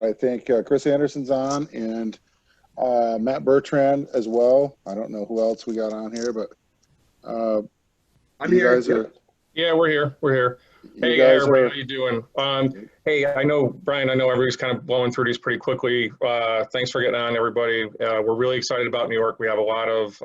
I think Chris Anderson's on, and Matt Bertrand as well. I don't know who else we got on here, but I'm you here. guys are. Yep. Yeah, we're here. We're here. You Hey, guys everybody, are. how you doing? Hey, I know, Brian, I know everybody's kind of blowing through these pretty quickly. Thanks for getting on, everybody. We're really excited about New York. We have a lot of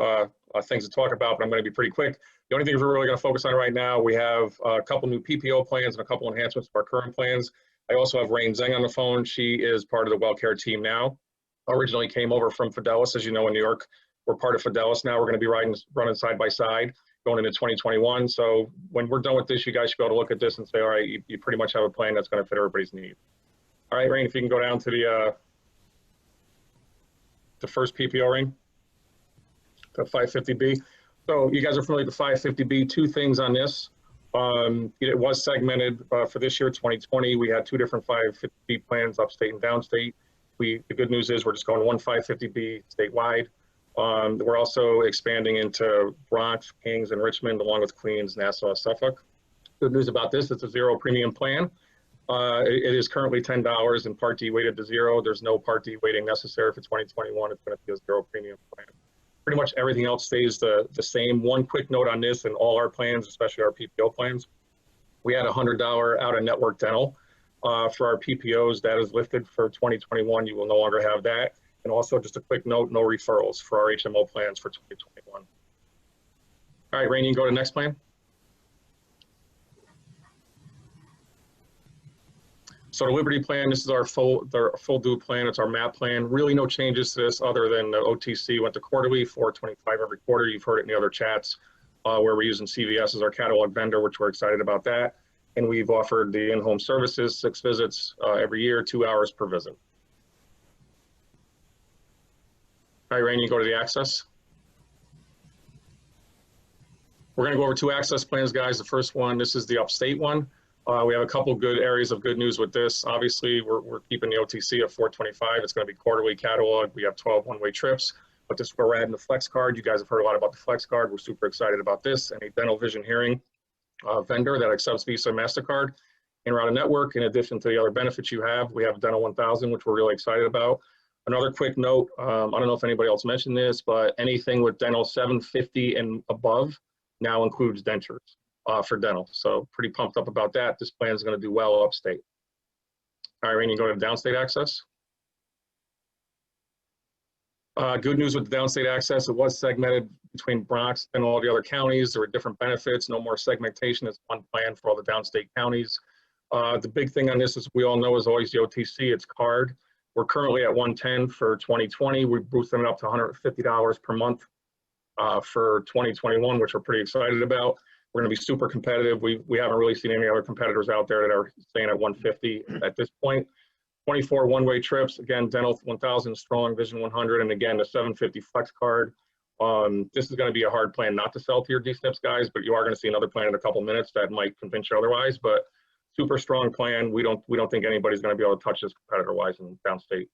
things to talk about, but I'm going to be pretty quick. The only things we're really going to focus on right now, we have a couple new PPO plans and a couple enhancements to our current plans. I also have Rain Zeng on the phone. She is part of the WellCare team now. Originally came over from Fidelis, as you know, in New York. We're part of Fidelis now. We're going to be running side by side going into 2021. So when we're done with this, you guys should be able to look at this and say, all right, you pretty much have a plan that's going to fit everybody's needs. All right, Rain, if you can go down to the first PPO ring, the 550B. So you guys are familiar with the 550B. Two things on this. It was segmented for this year, 2020. We had two different 550B plans, upstate and downstate. The good news is we're just going one 550B statewide. We're also expanding into Bronx, Kings, and Richmond, along with Queens, Nassau, Suffolk. Good news about this, it's a zero premium plan. It is currently $10 and Part D weighted to zero. There's no Part D weighting necessary for 2021. It's going to be a zero premium plan. Pretty much everything else stays the same. One quick note on this and all our plans, especially our PPO plans. We had $100 out-of-network dental for our PPOs. That is lifted for 2021. You will no longer have that. And also just a quick note, no referrals for our HMO plans for 2021. All right, Rainey, you can go to the next plan. So the Liberty plan, this is our full due plan. It's our MAP plan. Really no changes to this other than the OTC went to quarterly, $425 every quarter. You've heard it in the other chats where we're using CVS as our catalog vendor, which we're excited about that. And we've offered the in-home services, 6 visits every year, 2 hours per visit. All right, Rainey, go to the access. We're going to go over 2 access plans, guys. The first one, this is the upstate one. We have a couple good areas of good news with this. Obviously, we're keeping the OTC at $425. It's going to be quarterly catalog. We have 12 one-way trips, but this is where we're adding the Flex Card. You guys have heard a lot about the Flex Card. We're super excited about this. And a dental vision hearing vendor that accepts Visa and MasterCard in Router Network. In addition to the other benefits you have, we have Dental 1000, which we're really excited about. Another quick note, I don't know if anybody else mentioned this, but anything with Dental 750 and above now includes dentures for dental. So pretty pumped up about that. This plan is going to do well upstate. All right, Rainey, go to downstate access. Good news with the downstate access, it was segmented between Bronx and all the other counties. There were different benefits, no more segmentation. It's one plan for all the downstate counties. The big thing on this, as we all know, is always the OTC, it's card. We're currently at $110 for 2020. We boosted it up to $150 per month for 2021, which we're pretty excited about. We're going to be super competitive. We haven't really seen any other competitors out there that are staying at 150 at this point. 24 one-way trips, again, Dental 1000 strong, Vision 100, and again, the 750 Flex Card. This is going to be a hard plan not to sell to your DSNPs guys, but you are going to see another plan in a couple minutes that might convince you otherwise. But super strong plan. We don't think anybody's going to be able to touch this competitor-wise in downstate.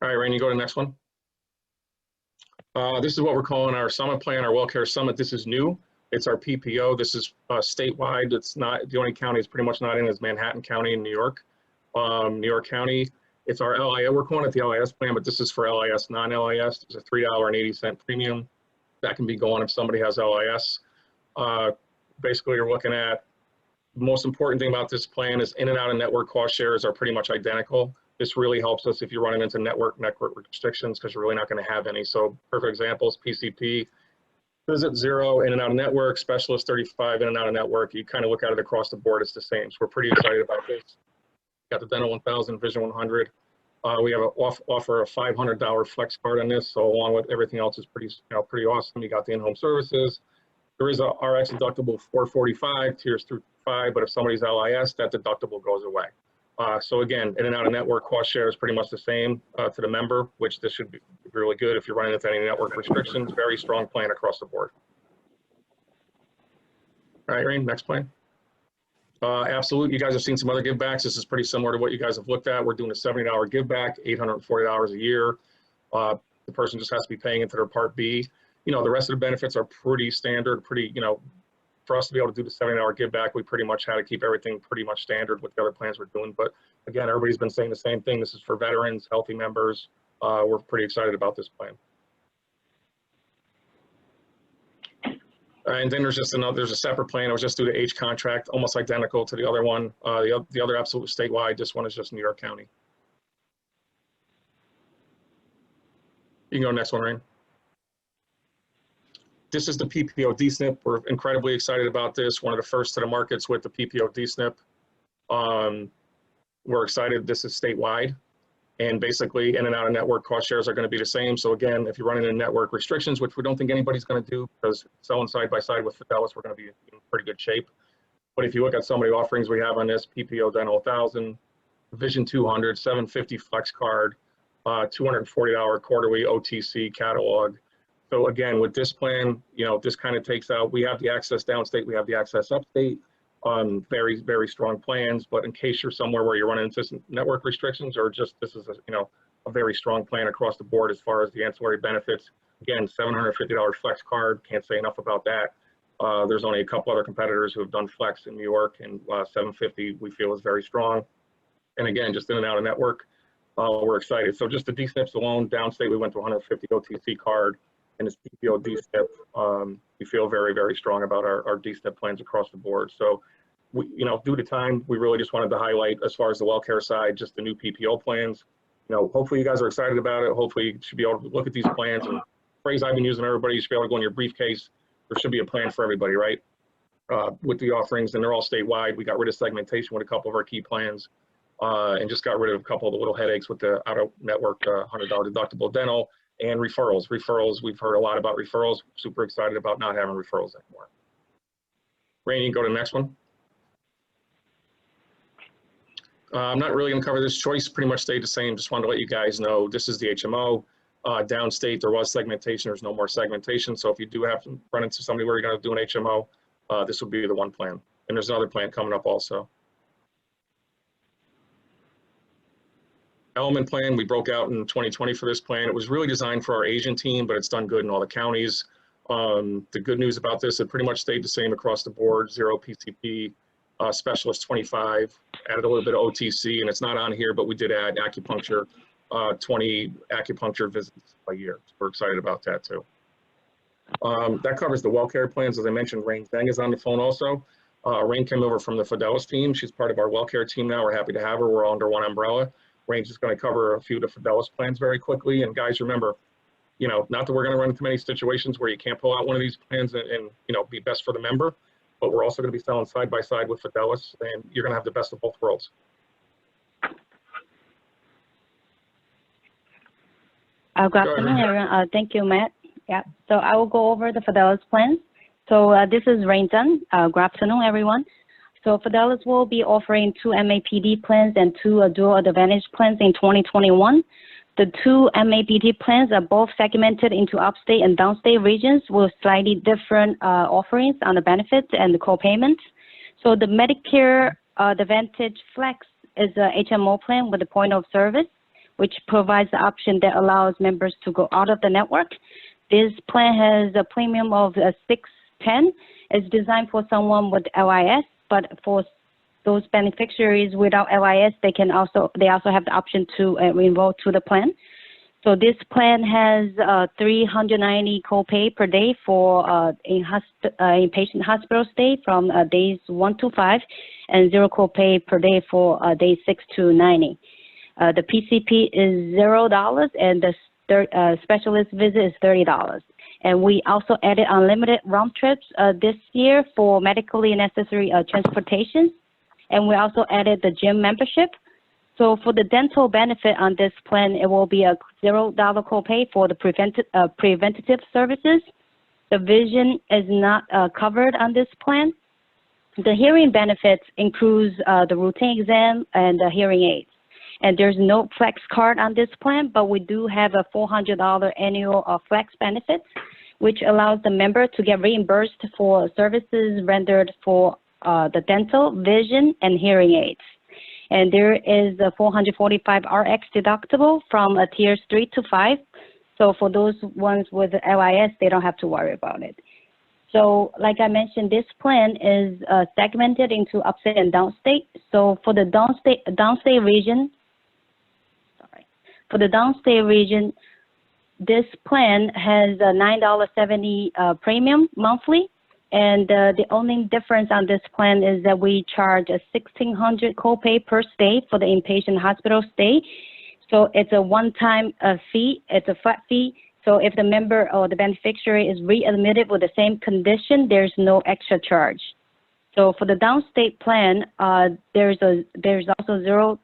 All right, Rainey, go to the next one. This is what we're calling our Summit plan, our WellCare Summit. This is new. It's our PPO. This is statewide. It's not, the only county it's pretty much not in is Manhattan County in New York. New York County. It's our LIS. We're calling it the LIS plan, but this is for LIS, non-LIS. There's a $3.80 premium that can be going if somebody has LIS. Basically, you're looking at the most important thing about this plan is in and out of network cost shares are pretty much identical. This really helps us if you're running into network restrictions because you're really not going to have any. So perfect examples, PCP, visit 0, in and out of network, specialist 35, in and out of network. You kind of look at it across the board, it's the same. So we're pretty excited about this. Got the Dental 1000, Vision 100. We have offer a $500 Flex Card on this. So along with everything else is pretty awesome. You got the in-home services. There is a RX deductible $445, tiers through 5, but if somebody's LIS, that deductible goes away. So again, in and out of network cost share is pretty much the same to the member, which this should be really good if you're running into any network restrictions. Very strong plan across the board. All right, Rain, next plan. Absolutely, you guys have seen some other give backs. This is pretty similar to what you guys have looked at. We're doing a $70 give back, $840 a year. The person just has to be paying into their Part B. You know, the rest of the benefits are pretty standard, pretty, you know, for us to be able to do the 70-hour give back, we pretty much had to keep everything pretty much standard with the other plans we're doing. But again, everybody's been saying the same thing. This is for veterans, healthy members. We're pretty excited about this plan. And then there's a separate plan. It was just due to age contract, almost identical to the other one. The other absolute statewide, this one is just New York County. You can go next one, Rain. This is the PPO DSNP. We're incredibly excited about this. One of the first to the markets with the PPO DSNP. We're excited. This is statewide. And basically in and out of network cost shares are going to be the same. So again, if you're running into network restrictions, which we don't think anybody's going to do, because selling side by side with Fidelis, we're going to be in pretty good shape. But if you look at some of the offerings we have on this, PPO Dental 1000, Vision 200, 750 Flex Card, $240 quarterly OTC catalog. So again, with this plan, you know, this kind of takes out, we have the access downstate, we have the access upstate. Very, very strong plans, but in case you're somewhere where you're running into network restrictions, or just this is a very strong plan across the board as far as the ancillary benefits. Again, $750 Flex Card, can't say enough about that. There's only a couple other competitors who have done Flex in New York, and 750 we feel is very strong. And again, just in and out of network, we're excited. So just the DSNPs alone, downstate we went to 150 OTC card, and this PPO DSNP, we feel very, very strong about our DSNP plans across the board. So, due to time, we really just wanted to highlight, as far as the WellCare side, just the new PPO plans. Hopefully you guys are excited about it. Hopefully you should be able to look at these plans. And the phrase I've been using, everybody, you should be able to go in your briefcase. There should be a plan for everybody, right? With the offerings, and they're all statewide. We got rid of segmentation with a couple of our key plans, and just got rid of a couple of the little headaches with the out-of-network $100 deductible dental. And referrals, we've heard a lot about referrals. Super excited about not having referrals anymore. Rainey, you can go to the next one. I'm not really gonna cover this. Choice pretty much stayed the same. Just wanted to let you guys know, this is the HMO. Downstate, there was segmentation, there's no more segmentation. So if you do have to run into somebody where you're gonna do an HMO, this would be the one plan. And there's another plan coming up also. Element plan, we broke out in 2020 for this plan. It was really designed for our Asian team, but it's done good in all the counties. The good news about this, it pretty much stayed the same across the board, 0 PCP, specialist 25, added a little bit of OTC, and it's not on here, but we did add acupuncture, 20 acupuncture visits a year. So we're excited about that too. That covers the WellCare plans. As I mentioned, Rain Zhang is on the phone also. Rain came over from the Fidelis team. She's part of our WellCare team now. We're happy to have her. We're all under one umbrella. Rain's just going to cover a few of the Fidelis plans very quickly. And guys, remember, not that we're going to run into many situations where you can't pull out one of these plans and be best for the member, but we're also going to be selling side by side with Fidelis, and you're going to have the best of both worlds. Good afternoon, everyone. Thank you, Matt. Yeah, so I will go over the Fidelis plans. So this is Rain Zhang. Good afternoon, everyone. So Fidelis will be offering 2 MAPD plans and 2 dual advantage plans in 2021. The 2 MAPD plans are both segmented into upstate and downstate regions with slightly different offerings on the benefits and the co-payments. So the Medicare Advantage Flex is a HMO plan with a point of service, which provides the option that allows members to go out of the network. This plan has a premium of $610. It's designed for someone with LIS, but for those beneficiaries without LIS, they also have the option to enroll to the plan. So this plan has $390 copay per day for inpatient hospital stay from days 1 to 5, and 0 copay per day for days 6 to 90. The PCP is $0, and the specialist visit is $30. And we also added unlimited round trips this year for medically necessary transportation. And we also added the gym membership. So for the dental benefit on this plan, it will be a $0 copay for the preventative services. The vision is not covered on this plan. The hearing benefits includes the routine exam and the hearing aids. And there's no flex card on this plan, but we do have a $400 annual flex benefits, which allows the member to get reimbursed for services rendered for the dental, vision, and hearing aids. And there is a $445 RX deductible from tiers 3 to 5. So for those ones with LIS, they don't have to worry about it. So like I mentioned, this plan is segmented into upstate and downstate. So for the downstate region, this plan has a $9.70 premium monthly. And the only difference on this plan is that we charge a $1,600 copay per stay for the inpatient hospital stay. So it's a one-time fee. It's a flat fee. So if the member or the beneficiary is readmitted with the same condition, there's no extra charge. So for the downstate plan, there's also zero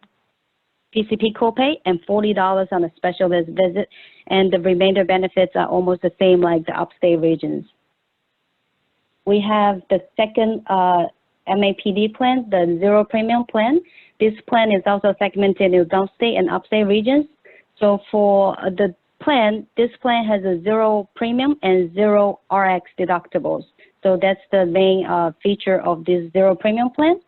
PCP copay and $40 on a specialist visit, and the remainder benefits are almost the same like the upstate regions. We have the second MAPD plan, the zero premium plan. This plan is also segmented into downstate and upstate regions. So for the plan, this plan has a zero premium and zero RX deductibles. So that's the main feature of this zero premium plan.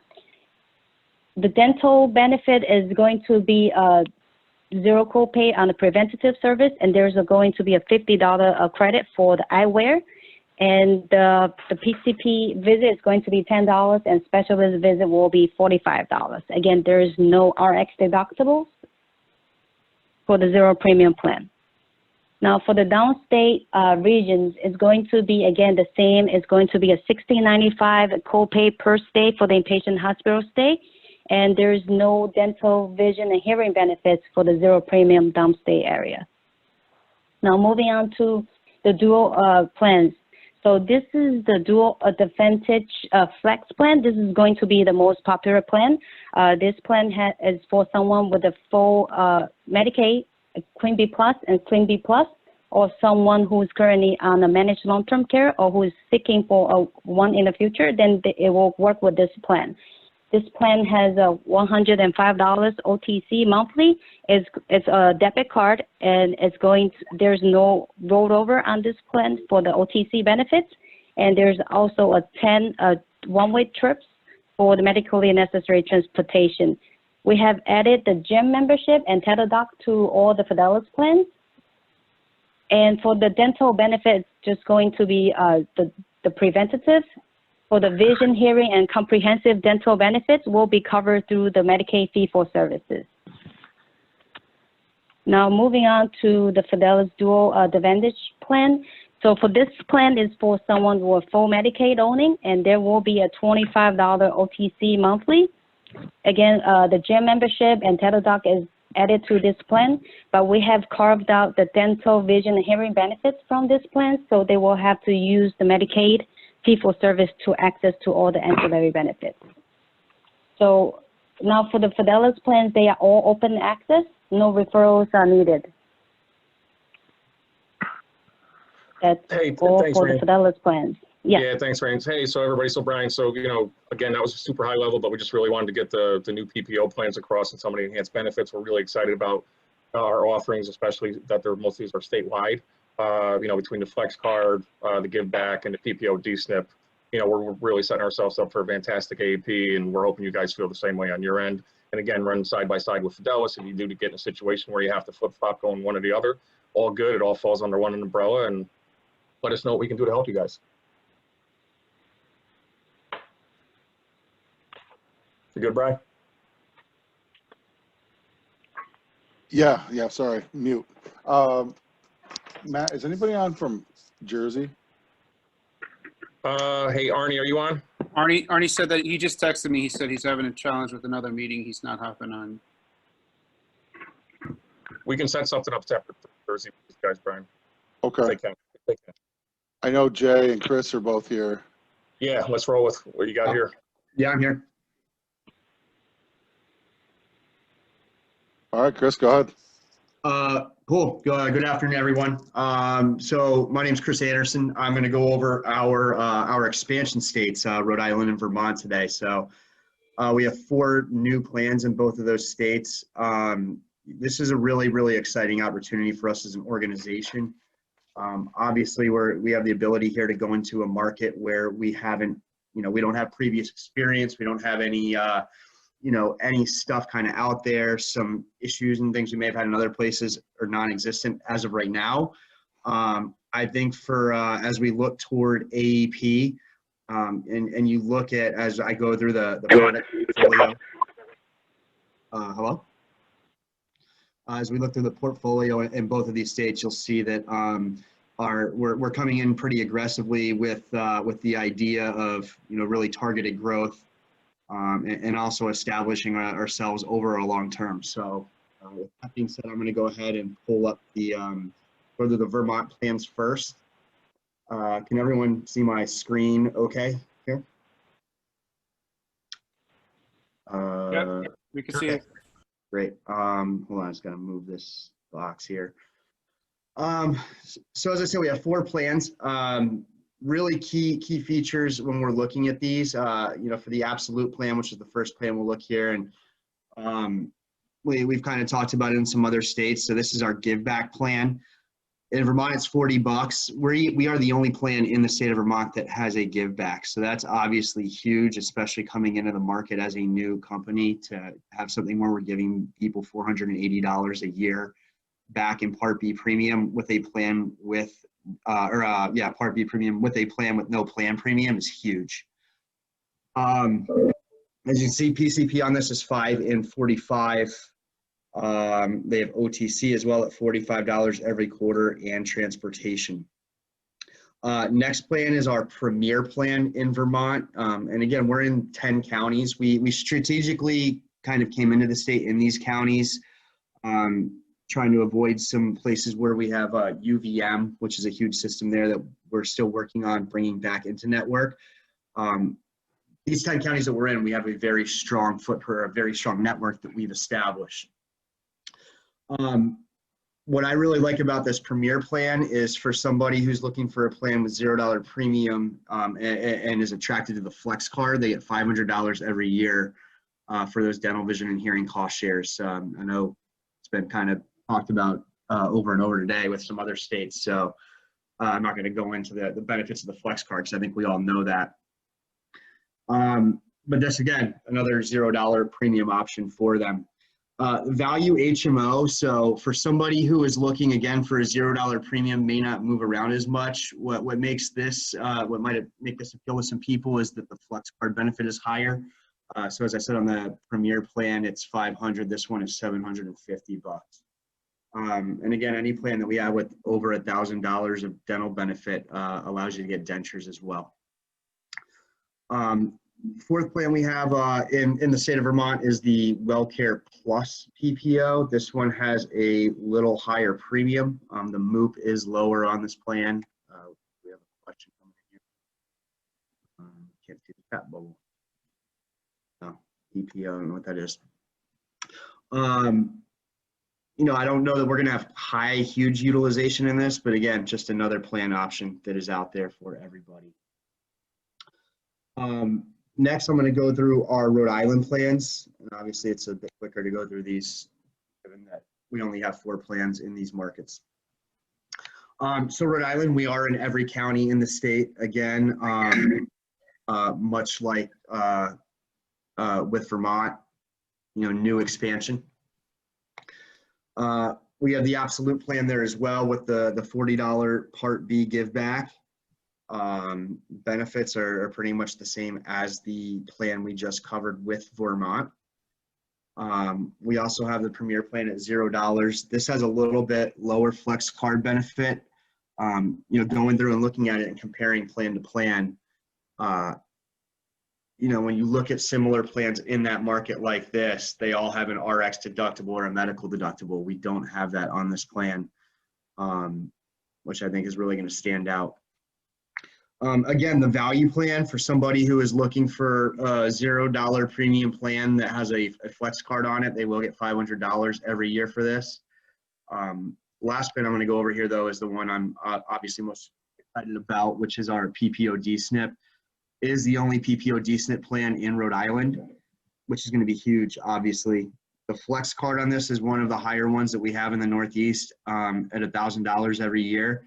The dental benefit is going to be zero copay on the preventative service, and there's going to be a $50 credit for the eyewear. And the PCP visit is going to be $10, and specialist visit will be $45. Again, there is no RX deductibles for the zero premium plan. Now, for the downstate regions, it's going to be, again, the same. It's going to be a $16.95 copay per stay for the inpatient hospital stay, and there's no dental, vision, and hearing benefits for the zero premium downstate area. Now, moving on to the dual plans. So this is the dual Advantage Flex plan. This is going to be the most popular plan. This plan is for someone with a full Medicaid, Queen B Plus and Slim B Plus, or someone who is currently on a managed long-term care or who is seeking for one in the future, then it will work with this plan. This plan has a $105 OTC monthly. It's a debit card, and there's no rollover on this plan for the OTC benefits. And there's also a 10 one-way trips for the medically necessary transportation. We have added the gym membership and Teladoc to all the Fidelis plans. And for the dental benefits, just going to be the preventative. For the vision, hearing, and comprehensive dental benefits will be covered through the Medicaid fee-for-services. Now, moving on to the Fidelis Dual Advantage plan. So for this plan is for someone with full Medicaid owning, and there will be a $25 OTC monthly. Again, the gym membership and Teladoc is added to this plan, but we have carved out the dental, vision, and hearing benefits from this plan, so they will have to use the Medicaid fee-for-service to access to all the ancillary benefits. So now for the Fidelis plans, they are all open access. No referrals are needed. That's all thanks, for Rain. the Fidelis plans. Yeah, thanks, Rain. Hey, so everybody, so Brian, so, again, that was a super high level, but we just really wanted to get the new PPO plans across and some of the enhanced benefits. We're really excited about our offerings, especially that most of these are statewide. Between the Flex Card, the Give Back, and the PPO DSNP, we're really setting ourselves up for a fantastic AAP, and we're hoping you guys feel the same way on your end. And again, run side by side with Fidelis. If you do get in a situation where you have to flip-flop going one or the other, all good. It all falls under one umbrella, and let us know what we can do to help you guys. You good, Brian? Yeah, sorry, mute. Matt, is anybody on from Jersey? Hey, Arnie, are you on? Arnie said that he just texted me. He said he's having a challenge with another meeting. He's not hopping on. We can set something up separate for Jersey with these guys, Brian. Okay. They can. I know Jay and Chris are both here. Yeah, let's roll with what you got here. Yeah, I'm here. All right, Chris, go ahead. Cool. Good afternoon, everyone. So my name is Chris Anderson. I'm going to go over our expansion states, Rhode Island and Vermont today. So we have 4 new plans in both of those states. This is a really, really exciting opportunity for us as an organization. Obviously, we have the ability here to go into a market where we haven't, we don't have previous experience. We don't have any any stuff kind of out there. Some issues and things we may have had in other places are non-existent as of right now. I think for as we look toward AEP, and you look at, as I go through the product portfolio, hello? As we look through the portfolio in both of these states, you'll see that we're coming in pretty aggressively with the idea of really targeted growth, and also establishing ourselves over a long term. So with that being said, I'm going to go ahead and pull up go to the Vermont plans first. Can everyone see my screen okay here? Yep, we can see it. Great. Hold on, I just got to move this box here. So as I said, we have 4 plans. Really key features when we're looking at these, for the absolute plan, which is the first plan we'll look here, and we've kind of talked about it in some other states. So this is our give back plan. In Vermont, it's $40. We are the only plan in the state of Vermont that has a give back. So that's obviously huge, especially coming into the market as a new company, to have something where we're giving people $480 a year back in Part B premium with a plan with, Part B premium with a plan with no plan premium is huge. As you can see, PCP on this is $5 and $45. They have OTC as well at $45 every quarter, and transportation. Next plan is our premier plan in Vermont. And again, we're in 10 counties. We strategically kind of came into the state in these counties, trying to avoid some places where we have UVM, which is a huge system there that we're still working on bringing back into network. These 10 counties that we're in, we have a very strong footprint, a very strong network that we've established. What I really like about this premier plan is for somebody who's looking for a plan with $0 premium, and is attracted to the flex card, they get $500 every year for those dental, vision, and hearing cost shares. I know it's been kind of talked about over and over today with some other states, so I'm not going to go into the benefits of the flex card because I think we all know that. But this, again, another $0 premium option for them. Value HMO, so for somebody who is looking again for a $0 premium, may not move around as much. What makes this, what might make this appeal to some people is that the flex card benefit is higher. So as I said, on the premier plan, it's $500. This one is $750. And again, any plan that we have with over $1,000 of dental benefit allows you to get dentures as well. Fourth plan we have in the state of Vermont is the WellCare Plus PPO. This one has a little higher premium. The MOOP is lower on this plan. We have a question coming in here. Can't see the chat bubble. Oh, PPO, I don't know what that is. I don't know that we're going to have huge utilization in this, but again, just another plan option that is out there for everybody. Next, I'm going to go through our Rhode Island plans. And obviously, it's a bit quicker to go through these, given that we only have 4 plans in these markets. So Rhode Island, we are in every county in the state. Again, much like with Vermont, new expansion. We have the absolute plan there as well with the $40 Part B give back. Benefits are pretty much the same as the plan we just covered with Vermont. We also have the premier plan at $0. This has a little bit lower flex card benefit. Going through and looking at it and comparing plan to plan, when you look at similar plans in that market like this, they all have an RX deductible or a medical deductible. We don't have that on this plan, which I think is really going to stand out. Again, the value plan for somebody who is looking for a $0 premium plan that has a flex card on it, they will get $500 every year for this. Last plan I'm going to go over here, though, is the one I'm obviously most excited about, which is our PPO DSNP. It is the only PPO DSNP plan in Rhode Island, which is going to be huge, obviously. The flex card on this is one of the higher ones that we have in the Northeast at $1,000 every year.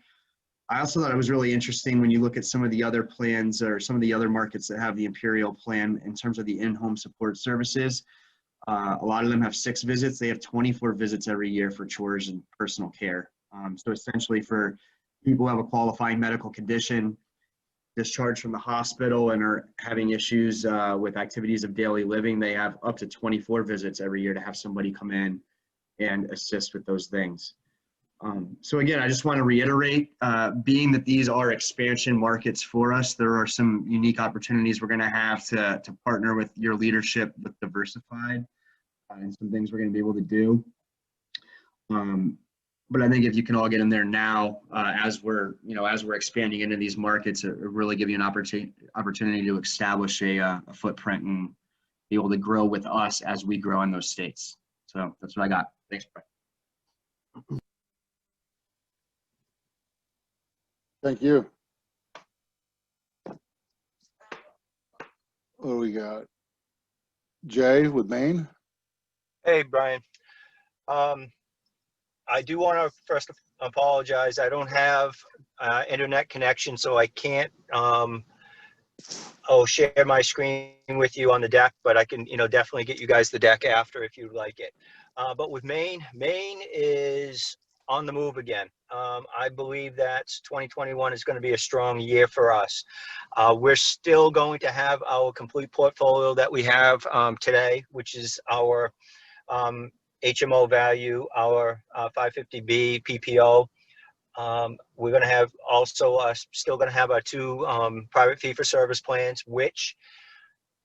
I also thought it was really interesting when you look at some of the other plans or some of the other markets that have the Imperial plan in terms of the in-home support services. A lot of them have 6 visits. They have 24 visits every year for chores and personal care. So essentially for people who have a qualifying medical condition, discharged from the hospital, and are having issues with activities of daily living, they have up to 24 visits every year to have somebody come in and assist with those things. So again, I just want to reiterate, being that these are expansion markets for us, there are some unique opportunities we're going to have to partner with your leadership with Diversified and some things we're going to be able to do. But I think if you can all get in there now, as we're expanding into these markets, it really give you an opportunity to establish a footprint and be able to grow with us as we grow in those states. So that's what I got. Thanks, Brian. Thank you. What do we got? Jay with Maine. Hey, Brian. I do want to first apologize. I don't have internet connection, so I can't share my screen with you on the deck, but I can, definitely get you guys the deck after if you'd like it. But with Maine is on the move again. I believe that 2021 is going to be a strong year for us. We're still going to have our complete portfolio that we have today, which is our HMO value, our 550B PPO. We're going to have also still going to have our 2 private fee-for-service plans, which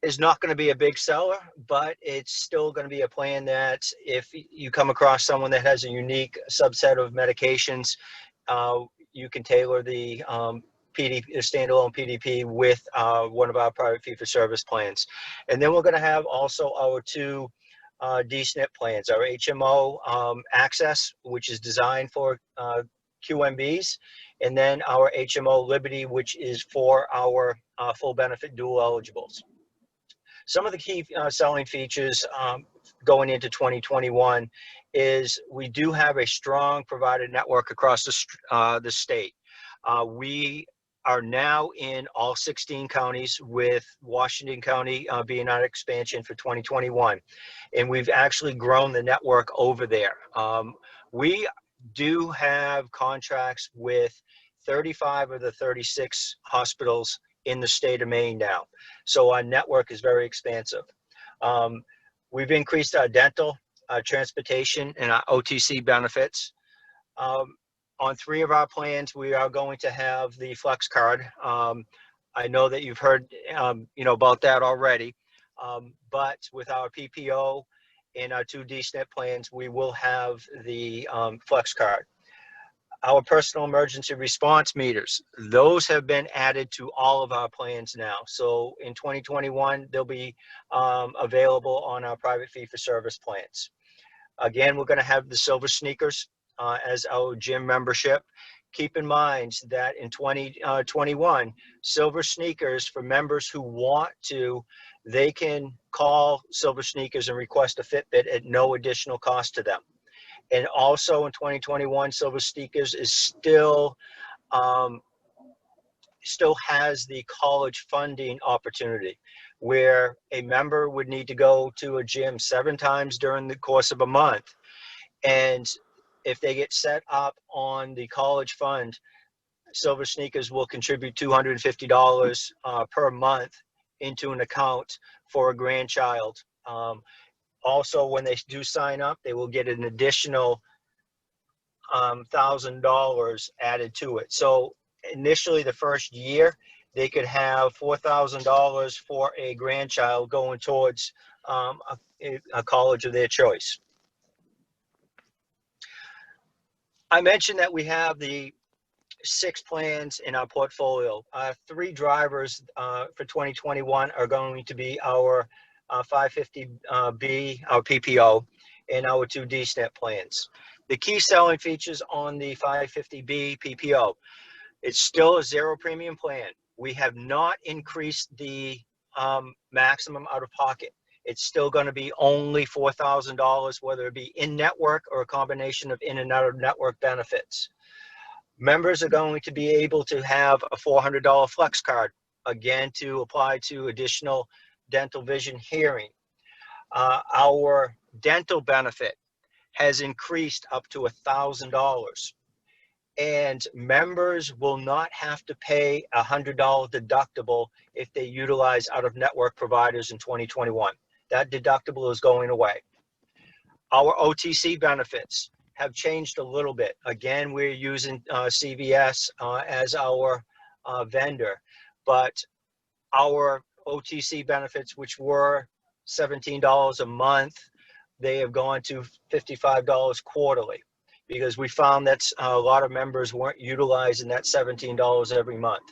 is not going to be a big seller, but it's still going to be a plan that if you come across someone that has a unique subset of medications, you can tailor the standalone PDP with one of our private fee-for-service plans. And then we're going to have also our 2 DSNP plans, our HMO Access, which is designed for QMBs, and then our HMO Liberty, which is for our full benefit dual eligibles. Some of the key selling features going into 2021 is we do have a strong provider network across the state. We are now in all 16 counties, with Washington County being our expansion for 2021. And we've actually grown the network over there. We do have contracts with 35 of the 36 hospitals in the state of Maine now. So our network is very expansive. We've increased our dental, our transportation, and our OTC benefits. On 3 of our plans, we are going to have the Flex Card. I know that you've heard, about that already. But with our PPO and our 2 DSNP plans, we will have the Flex Card. Our personal emergency response meters, those have been added to all of our plans now. So in 2021, they'll be available on our private fee-for-service plans. Again, we're going to have the Silver Sneakers as our gym membership. Keep in mind that in 2021, Silver Sneakers, for members who want to, they can call Silver Sneakers and request a Fitbit at no additional cost to them. And also in 2021, Silver Sneakers is still has the college funding opportunity, where a member would need to go to a gym 7 times during the course of a month. And if they get set up on the college fund, Silver Sneakers will contribute $250 per month into an account for a grandchild. Also, when they do sign up, they will get an additional $1,000 added to it. So initially, the first year, they could have $4,000 for a grandchild going towards a college of their choice. I mentioned that we have the 6 plans in our portfolio. 3 drivers for 2021 are going to be our 550B, our PPO, and our 2 DSNP plans. The key selling features on the 550B PPO, it's still a 0 premium plan. We have not increased the maximum out of pocket. It's still going to be only $4,000, whether it be in-network or a combination of in and out of network benefits. Members are going to be able to have a $400 Flex Card, again, to apply to additional dental, vision, hearing. Our dental benefit has increased up to $1,000. and members will not have to pay a $100 deductible if they utilize out-of-network providers in 2021. That deductible is going away. Our OTC benefits have changed a little bit. Again, we're using CVS as our vendor, but our OTC benefits, which were $17 a month, they have gone to $55 quarterly, because we found that a lot of members weren't utilizing that $17 every month.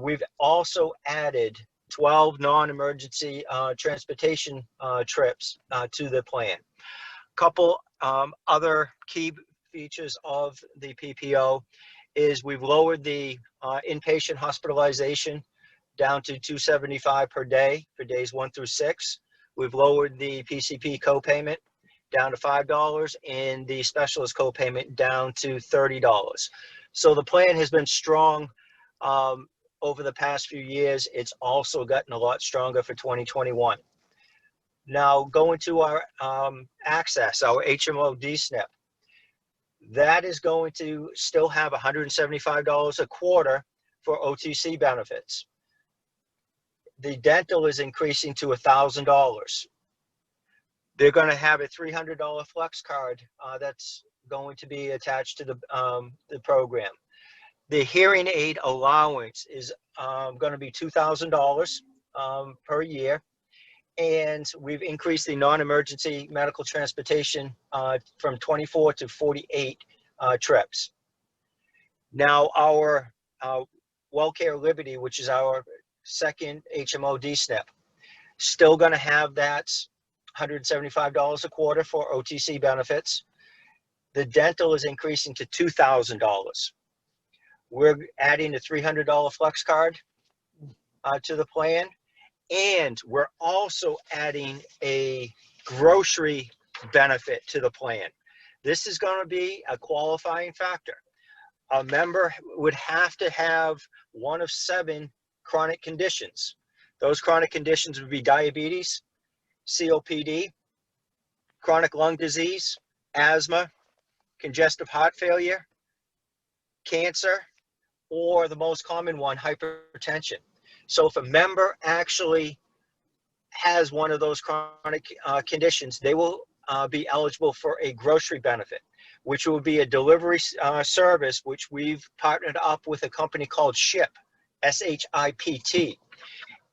We've also added 12 non-emergency transportation trips to the plan. Couple other key features of the PPO is we've lowered the inpatient hospitalization down to $275 per day for days 1 through 6. We've lowered the PCP copayment down to $5 and the specialist copayment down to $30. So the plan has been strong over the past few years. It's also gotten a lot stronger for 2021. Now going to our access, our HMO DSNP, that is going to still have $175 a quarter for OTC benefits. The dental is increasing to $1,000. They're going to have a $300 flex card that's going to be attached to the program. The hearing aid allowance is going to be $2,000 per year. And we've increased the non-emergency medical transportation from 24 to 48 trips. Now our WellCare Liberty, which is our second HMO DSNP, still going to have that $175 a quarter for OTC benefits. The dental is increasing to $2,000. We're adding a $300 flex card to the plan. And we're also adding a grocery benefit to the plan. This is going to be a qualifying factor. A member would have to have one of 7 chronic conditions. Those chronic conditions would be diabetes, COPD, chronic lung disease, asthma, congestive heart failure, cancer, or the most common one, hypertension. So if a member actually has one of those chronic conditions, they will be eligible for a grocery benefit, which will be a delivery service, which we've partnered up with a company called SHIP, S-H-I-P-T.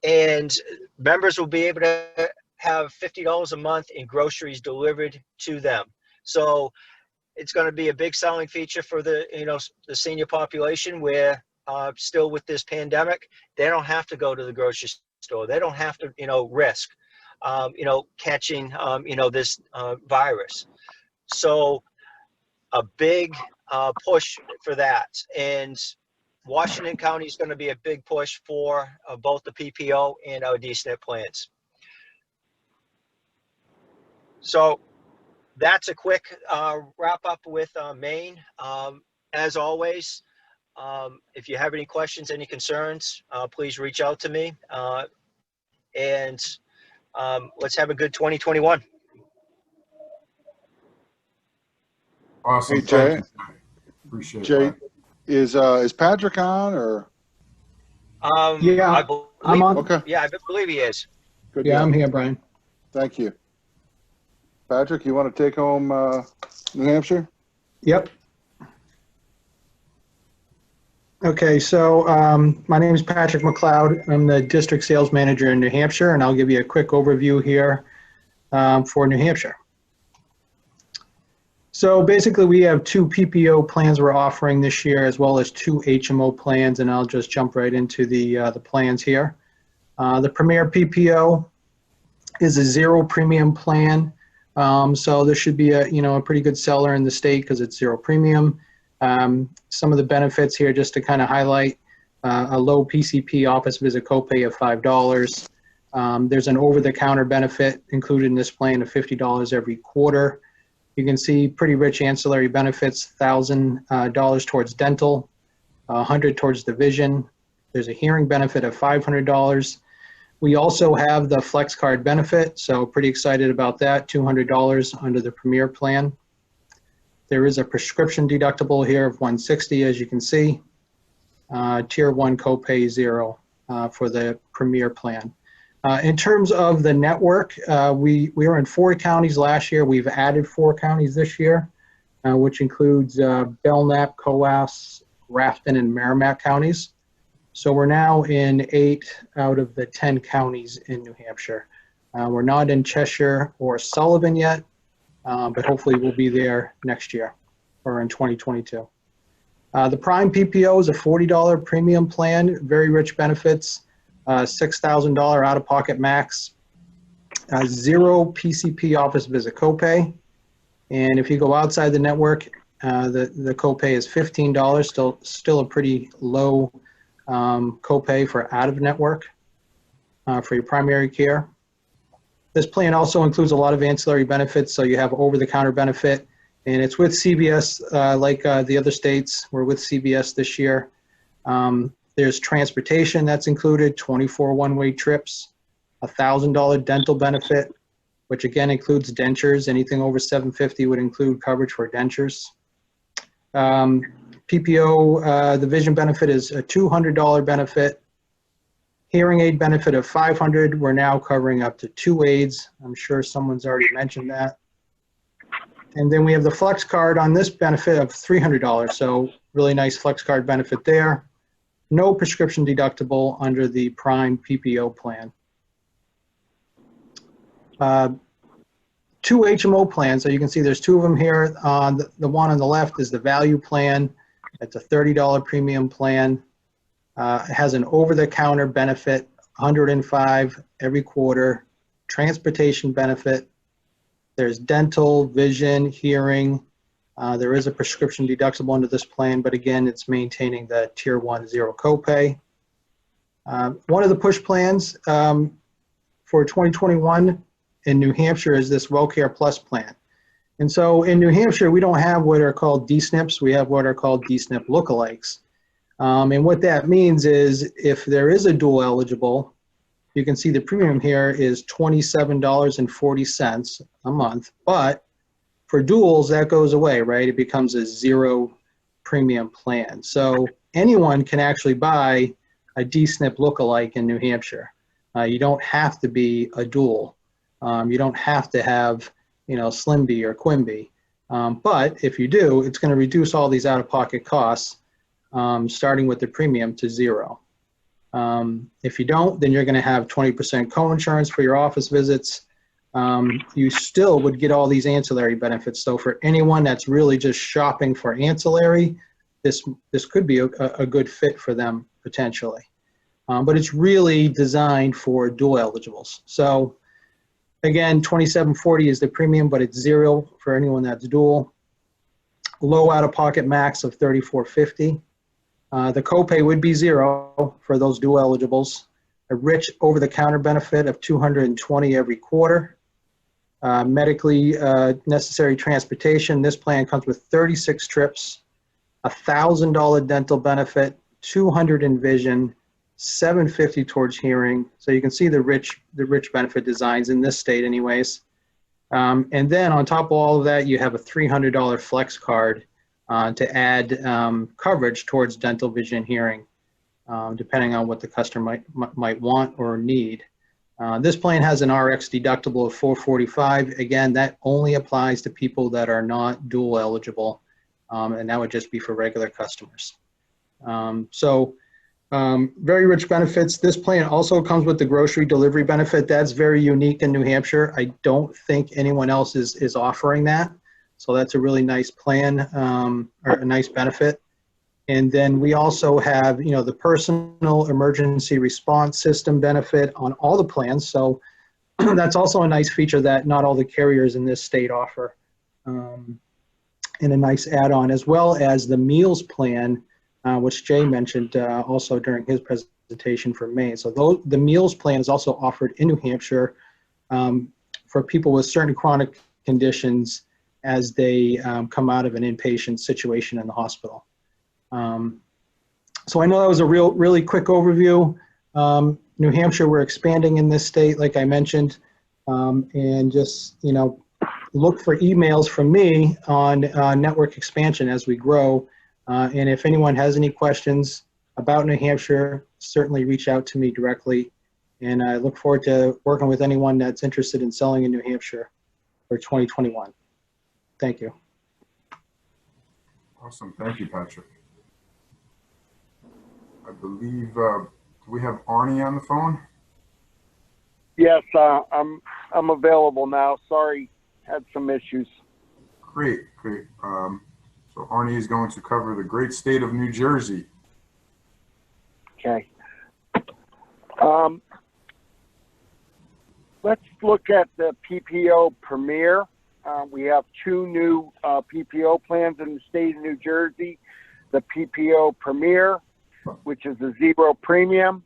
And members will be able to have $50 a month in groceries delivered to them. So it's going to be a big selling feature for the senior population, where still with this pandemic, they don't have to go to the grocery store. They don't have to, risk, catching, this virus. So a big push for that. And Washington County is going to be a big push for both the PPO and our DSNP plans. So that's a quick wrap up with Maine. As always, if you have any questions, any concerns, please reach out to me. And let's have a good 2021. Awesome. Hey, Jay. Thank you. Appreciate Jay, that. is Patrick on, or? Yeah, I'm on. Okay, Yeah, I believe he is. good. Yeah, deal. I'm here, Brian. Thank you. Patrick, you want to take home New Hampshire? Yep. Okay, so my name is Patrick McLeod. I'm the district sales manager in New Hampshire, and I'll give you a quick overview here for New Hampshire. So basically, we have 2 PPO plans we're offering this year, as well as 2 HMO plans, and I'll just jump right into the plans here. The Premier PPO is a 0 premium plan, so this should be a pretty good seller in the state because it's 0 premium. Some of the benefits here, just to kind of highlight, a low PCP office visit copay of $5. There's an over-the-counter benefit included in this plan of $50 every quarter. You can see pretty rich ancillary benefits, $1,000 towards dental, $100 towards the vision. There's a hearing benefit of $500. We also have the flex card benefit, so pretty excited about that, $200 under the Premier plan. There is a prescription deductible here of $160, as you can see. Tier 1 copay 0 for the Premier plan. In terms of the network, we were in 4 counties last year. We've added 4 counties this year, which includes Belknap, Coas, Grafton, and Merrimack counties. So we're now in 8 out of the 10 counties in New Hampshire. We're not in Cheshire or Sullivan yet, but hopefully we'll be there next year or in 2022. The Prime PPO is a $40 premium plan, very rich benefits, $6,000 out-of-pocket max, 0 PCP office visit copay. And if you go outside the network, the copay is $15, still a pretty low copay for out-of-network for your primary care. This plan also includes a lot of ancillary benefits, so you have over-the-counter benefit, and it's with CVS like the other states. We're with CVS this year. There's transportation that's included, 24 one-way trips, $1,000 dental benefit, which again includes dentures. Anything over $750 would include coverage for dentures. PPO, the vision benefit is a $200 benefit. Hearing aid benefit of $500. We're now covering up to 2 aids. I'm sure someone's already mentioned that. And then we have the flex card on this benefit of $300. So really nice flex card benefit there. No prescription deductible under the Prime PPO plan. 2 HMO plans. So you can see there's 2 of them here. The one on the left is the value plan. It's a $30 premium plan. It has an over-the-counter benefit, $105 every quarter, transportation benefit. There's dental, vision, hearing. There is a prescription deductible under this plan, but again, it's maintaining the Tier 1 0 copay. One of the push plans for 2021 in New Hampshire is this WellCare Plus plan. And so in New Hampshire, we don't have what are called DSNPs. We have what are called DSNP lookalikes. And what that means is if there is a dual eligible, you can see the premium here is $27.40 a month. But for duals, that goes away, right? It becomes a 0 premium plan. So anyone can actually buy a DSNP lookalike in New Hampshire. You don't have to be a dual. You don't have to have, SlimB or Quimby. But if you do, it's going to reduce all these out-of-pocket costs, starting with the premium to 0. If you don't, then you're going to have 20% co-insurance for your office visits. You still would get all these ancillary benefits. So for anyone that's really just shopping for ancillary, this could be a good fit for them potentially. But it's really designed for dual eligibles. So again, $27.40 is the premium, but it's 0 for anyone that's dual. Low out-of-pocket max of $34.50. The copay would be 0 for those dual eligibles. A rich over-the-counter benefit of $220 every quarter. Medically necessary transportation. This plan comes with 36 trips, $1,000 dental benefit, $200 in vision, $750 towards hearing. So you can see the rich benefit designs in this state anyways. And then on top of all of that, you have a $300 flex card to add coverage towards dental, vision, hearing, depending on what the customer might want or need. This plan has an RX deductible of $445. Again, that only applies to people that are not dual eligible, and that would just be for regular customers. Very rich benefits. This plan also comes with the grocery delivery benefit. That's very unique in New Hampshire. I don't think anyone else is offering that. So that's a really nice plan, or a nice benefit. And then we also have, the personal emergency response system benefit on all the plans. So that's also a nice feature that not all the carriers in this state offer, and a nice add-on, as well as the meals plan, which Jay mentioned also during his presentation for Maine. So the meals plan is also offered in New Hampshire for people with certain chronic conditions as they come out of an inpatient situation in the hospital. So I know that was a really quick overview. New Hampshire, we're expanding in this state, like I mentioned, and just, look for emails from me on network expansion as we grow. And if anyone has any questions about New Hampshire, certainly reach out to me directly. And I look forward to working with anyone that's interested in selling in New Hampshire for 2021. Thank you. Awesome. Thank you, Patrick. I believe, do we have Arnie on the phone? Yes, I'm available now. Sorry, had some issues. Great, great. So Arnie is going to cover the great state of New Jersey. Okay. Let's look at the PPO Premier. We have two new PPO plans in the state of New Jersey. The PPO Premier, which is a zero premium,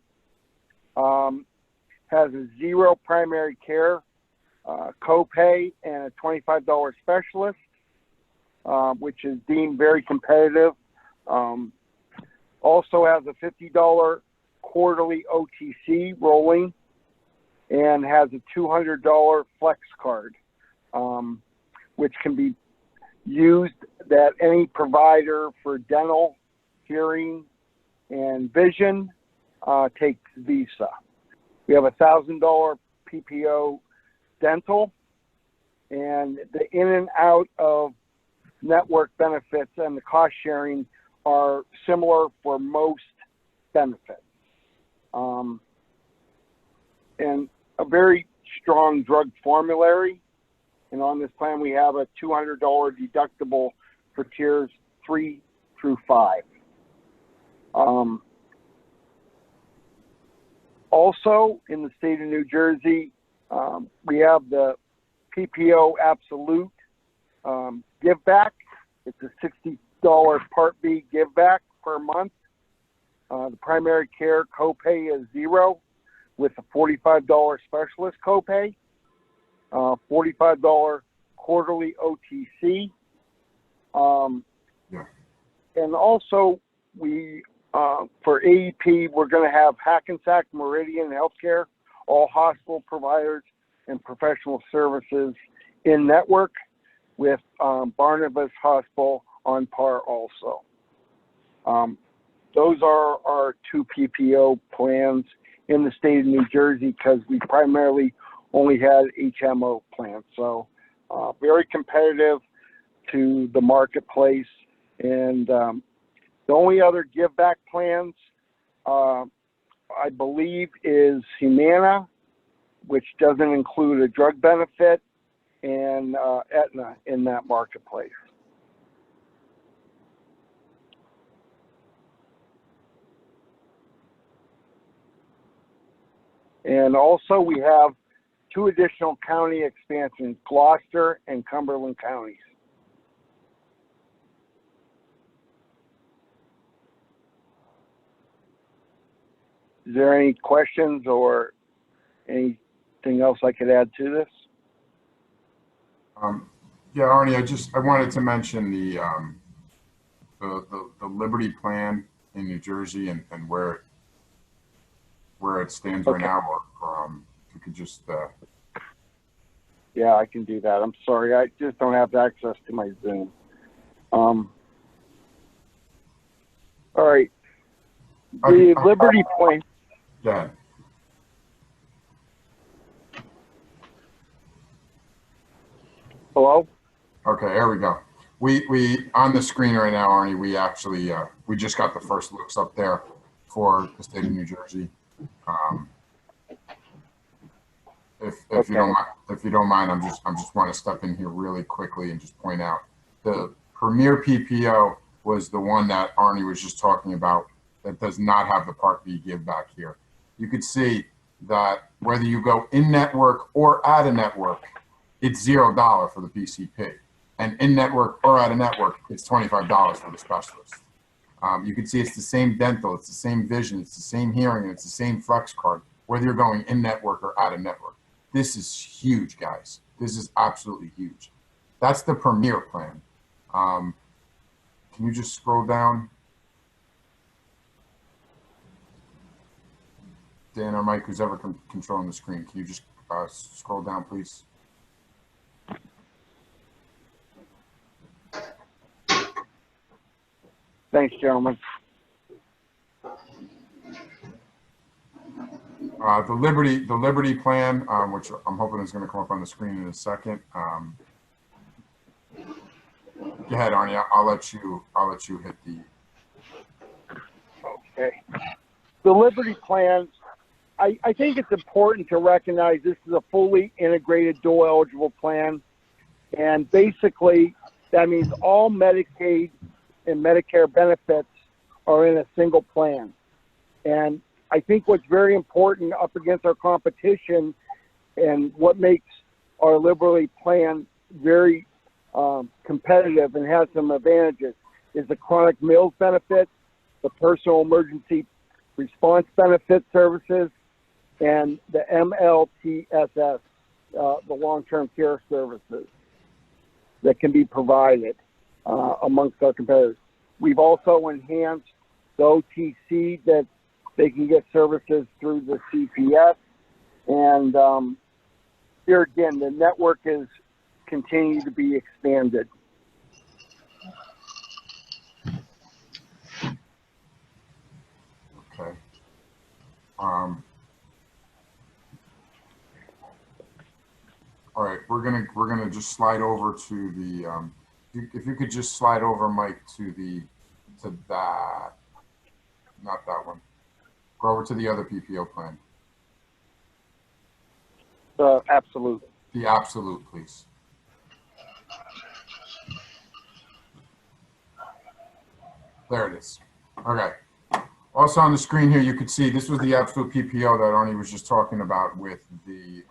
has a zero primary care copay and a $25 specialist, which is deemed very competitive. Also has a $50 quarterly OTC rolling and has a $200 flex card, which can be used that any provider for dental, hearing, and vision takes Visa. We have a $1,000 PPO dental, and the in and out of network benefits and the cost sharing are similar for most benefits. And a very strong drug formulary. And on this plan, we have a $200 deductible for tiers 3 through 5. Also, in the state of New Jersey, we have the PPO Absolute Give Back. It's a $60 Part B Give Back per month. The primary care copay is zero with a $45 specialist copay, $45 quarterly OTC. Yeah. And also, we for AEP, we're going to have Hackensack Meridian Healthcare, all hospital providers and professional services in network with Barnabas Hospital on par also. Those are our two PPO plans in the state of New Jersey because we primarily only had HMO plans. So very competitive to the marketplace. And the only other give back plans, I believe, is Humana, which doesn't include a drug benefit, and Aetna in that marketplace. And also we have two additional county expansions, Gloucester and Cumberland counties. Is there any questions or anything else I could add to this? Yeah, Arnie, I wanted to mention the Liberty plan in New Jersey and where it stands right now, or if you could just. Yeah, I can do that. I'm sorry, I just don't have access to my Zoom. All right. The Liberty plan. Go ahead. Hello? Okay, there we go. We on the screen right now, Arnie, we actually we just got the first looks up there for the state of New Jersey. If you don't mind, I'm just want to step in here really quickly and just point out the Premier PPO was the one that Arnie was just talking about that does not have the Part B give back here. You could see that whether you go in network or out of network, it's $0 for the PCP, and in network or out of network, it's $25 for the specialist. You can see it's the same dental, it's the same vision, it's the same hearing, and it's the same flex card, whether you're going in network or out of network. This is huge, guys. This is absolutely huge. That's the Premier plan. Can you just scroll down? Dan or Mike, who's ever controlling the screen, can you just scroll down, please? Thanks, gentlemen. The Liberty plan, which I'm hoping is going to come up on the screen in a second. Go ahead, Arnie. I'll let you hit the. Okay. The Liberty plan, I think it's important to recognize this is a fully integrated dual eligible plan. And basically, that means all Medicaid and Medicare benefits are in a single plan. And I think what's very important up against our competition and what makes our Liberty plan very competitive and has some advantages is the chronic meals benefit, the personal emergency response benefit services, and the MLTSS, the long-term care services that can be provided amongst our competitors. We've also enhanced the OTC that they can get services through the CPS. And here again, the network is continuing to be expanded. Okay. All right, we're gonna just slide over to the if you could just slide over, Mike, to that, not that one. Go over to the other PPO plan. Absolute. The absolute, please. There it is. Okay. Also on the screen here, you could see this was the absolute PPO that Arnie was just talking about with the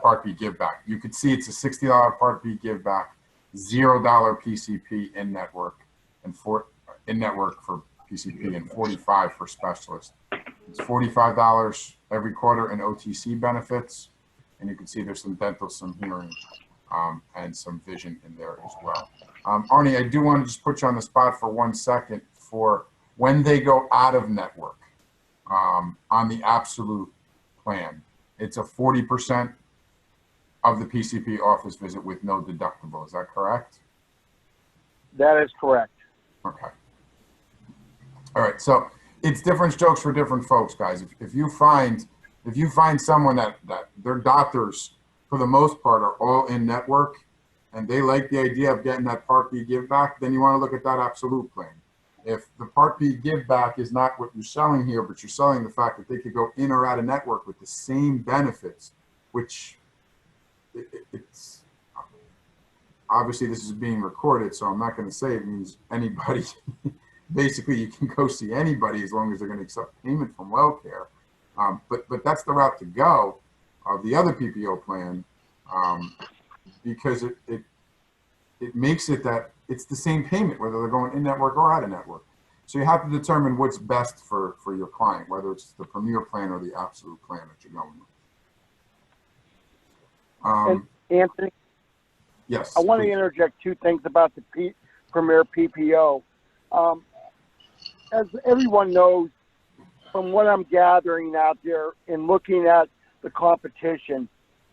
Part B give back. You could see it's a $60 Part B give back, $0 PCP in network, and in network for PCP and $45 for specialist. It's $45 every quarter in OTC benefits, and you can see there's some dental, some hearing, and some vision in there as well. Arnie, I do want to just put you on the spot for 1 second for when they go out of network on the absolute plan. It's a 40% of the PCP office visit with no deductible. Is that correct? That is correct. Okay. All right. So it's different strokes for different folks, guys. If you find someone that their doctors, for the most part, are all in network, and they like the idea of getting that Part B give back, then you want to look at that absolute plan. If the Part B give back is not what you're selling here, but you're selling the fact that they could go in or out of network with the same benefits, which it's obviously this is being recorded, so I'm not going to say it means anybody. Basically, you can go see anybody as long as they're going to accept payment from WellCare. But that's the route to go of the other PPO plan, because it makes it that it's the same payment whether they're going in network or out of network. So you have to determine what's best for your client, whether it's the Premier plan or the absolute plan that you're going with. Anthony? Yes. I want to please. interject 2 things about the Premier PPO. As everyone knows, from what I'm gathering out there and looking at the competition,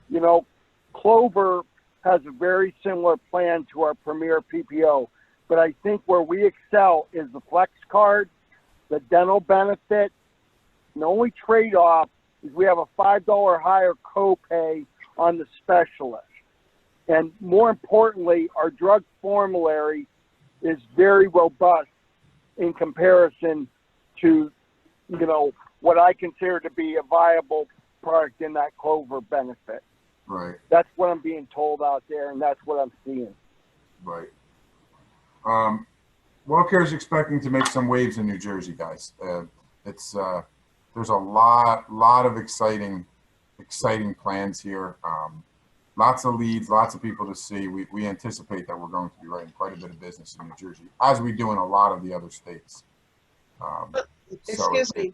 you know, Clover has a very similar plan to our Premier PPO. But I think where we excel is the Flex card, the dental benefit. And the only trade-off is we have a $5 higher copay on the specialist. And more importantly, our drug formulary is very robust in comparison to, you know, what I consider to be a viable product in that Clover benefit. Right. That's what I'm being told out there, and that's what I'm seeing. Right. WellCare is expecting to make some waves in New Jersey, guys. There's a lot of exciting plans here. Lots of leads, lots of people to see. We anticipate that we're going to be writing quite a bit of business in New Jersey, as we do in a lot of the other states. Excuse me.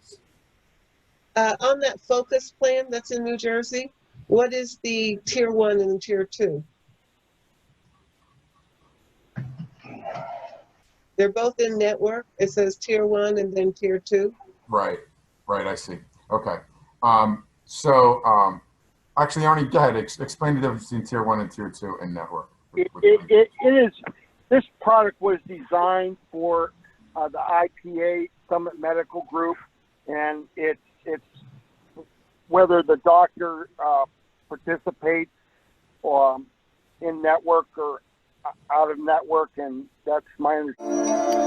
On that focus plan that's in New Jersey, what is the tier 1 and tier 2? They're both in network. It says tier 1 and then tier 2. Right. I see. Okay. Actually, Arnie, go ahead. Explain the difference between tier 1 and tier 2 in network. It is this product was designed for the IPA Summit Medical Group, and it's whether the doctor participates in network or out of network, and that's my understanding.